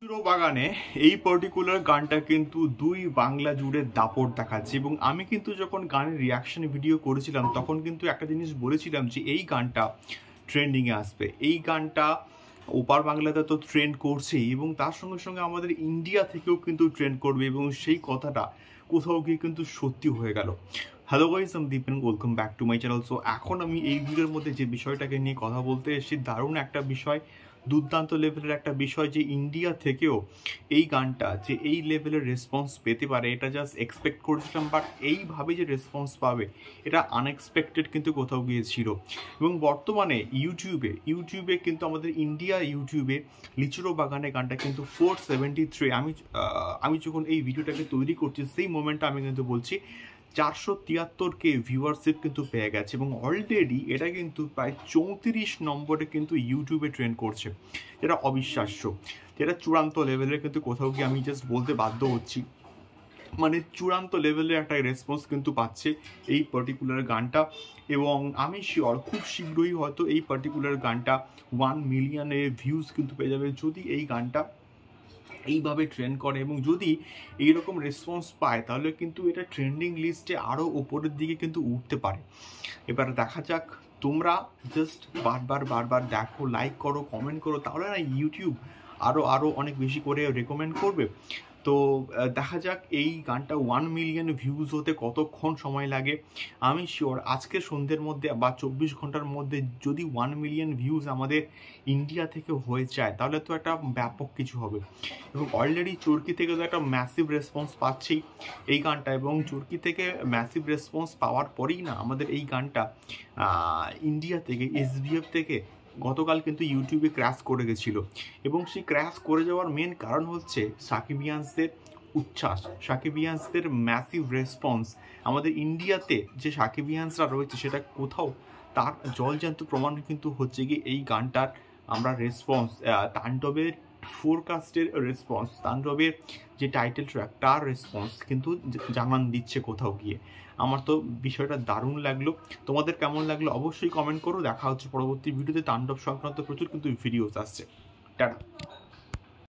বাগানে এই পার্টিকুলার গানটা কিন্তু দুই বাংলা জুড়ে দাপট দেখাচ্ছে এবং আমি কিন্তু যখন গানের রিয়াকশন ভিডিও করেছিলাম তখন কিন্তু একটা জিনিস বলেছিলাম যে এই গানটা ট্রেন্ডিংয়ে আসবে। এই গানটা ওপার বাংলাতে তো ট্রেন্ড করছেই এবং তার সঙ্গে সঙ্গে আমাদের ইন্ডিয়া থেকেও কিন্তু ট্রেন্ড করবে এবং সেই কথাটা কোথাও গিয়ে কিন্তু সত্যি হয়ে গেল। হ্যালো গাইস, আমি Dipen, welcome back to my channel. So এখন আমি এই ভিডিওর মধ্যে যে বিষয়টাকে নিয়ে কথা বলতে এসেছি, দারুণ একটা বিষয়, দুর্দান্ত লেভেলের একটা বিষয় যে ইন্ডিয়া থেকেও এই গানটা যে এই লেভেলের রেসপন্স পেতে পারে এটা জাস্ট এক্সপেক্ট করেছিলাম, বাট এইভাবে যে রেসপন্স পাবে এটা আনএক্সপেক্টেড কিন্তু কোথাও গিয়েছিল। এবং বর্তমানে ইউটিউবে কিন্তু আমাদের ইন্ডিয়া ইউটিউবে লিচুরো বাগানে গানটা কিন্তু 473, আমি যখন এই ভিডিওটাকে তৈরি করছি সেই মোমেন্টটা আমি কিন্তু বলছি 473K ভিউয়ারশিপ কিন্তু পেয়ে গেছে এবং অলরেডি এটা কিন্তু প্রায় 34 নম্বরে কিন্তু ইউটিউবে ট্রেন্ড করছে, যেটা অবিশ্বাস্য, যেটা চূড়ান্ত লেভেলের কিন্তু কোথাও গিয়ে আমি জাস্ট বলতে বাধ্য হচ্ছি, মানে চূড়ান্ত লেভেলের একটা রেসপন্স কিন্তু পাচ্ছে এই পার্টিকুলার গানটা। এবং আমি শিওর খুব শীঘ্রই হয়তো এই পার্টিকুলার গানটা 1 মিলিয়নে ভিউজ কিন্তু পেয়ে যাবে যদি এই গানটা এইভাবে ট্রেন্ড করে এবং যদি এইরকম রেসপন্স পায় তাহলে কিন্তু এটা ট্রেন্ডিং লিস্টে আরও ওপরের দিকে কিন্তু উঠতে পারে। এবার দেখা যাক, তোমরা জাস্ট বারবার দেখো, লাইক করো, কমেন্ট করো, তাহলে না ইউটিউব আরও অনেক বেশি করে রেকমেন্ড করবে। তো দেখা যাক এই গানটা 1 মিলিয়ন ভিউজ হতে কতক্ষণ সময় লাগে। আমি শিওর আজকে সন্ধ্যের মধ্যে বা 24 ঘন্টার মধ্যে যদি 1 মিলিয়ন ভিউজ আমাদের ইন্ডিয়া থেকে হয়ে যায় তাহলে তো একটা ব্যাপক কিছু হবে। এবং অলরেডি চরকি থেকে তো একটা ম্যাসিভ রেসপন্স পাচ্ছি এই গানটা, এবং চরকি থেকে ম্যাসিভ রেসপন্স পাওয়ার পরেই না আমাদের এই গানটা ইন্ডিয়া থেকে SBF থেকে গতকাল কিন্তু ইউটিউবে ক্র্যাশ করে গেছিলো। এবং সেই ক্র্যাশ করে যাওয়ার মেন কারণ হচ্ছে সাকিবিয়ান্সদের উচ্ছ্বাস, সাকিবিয়ান্সদের ম্যাসিভ রেসপন্স। আমাদের ইন্ডিয়াতে যে সাকিবিয়ান্সরা রয়েছে সেটা কোথাও তার জলজান্ত প্রমাণ কিন্তু হচ্ছে কি এই গানটার আমরা রেসপন্স, তাণ্ডবের ফোরকাস্টের রেসপন্স, তাণ্ডবের যে টাইটেল ট্র্যাক তার রেসপন্স কিন্তু জানান দিচ্ছে কোথাও গিয়ে। আমার তো বিষয়টা দারুণ লাগলো। তোমাদের কেমন লাগলো অবশ্যই কমেন্ট করো। দেখা হচ্ছে পরবর্তী ভিডিওতে। তাণ্ডব সংক্রান্ত প্রচুর কিন্তু ভিডিওস আসছে। টাটা।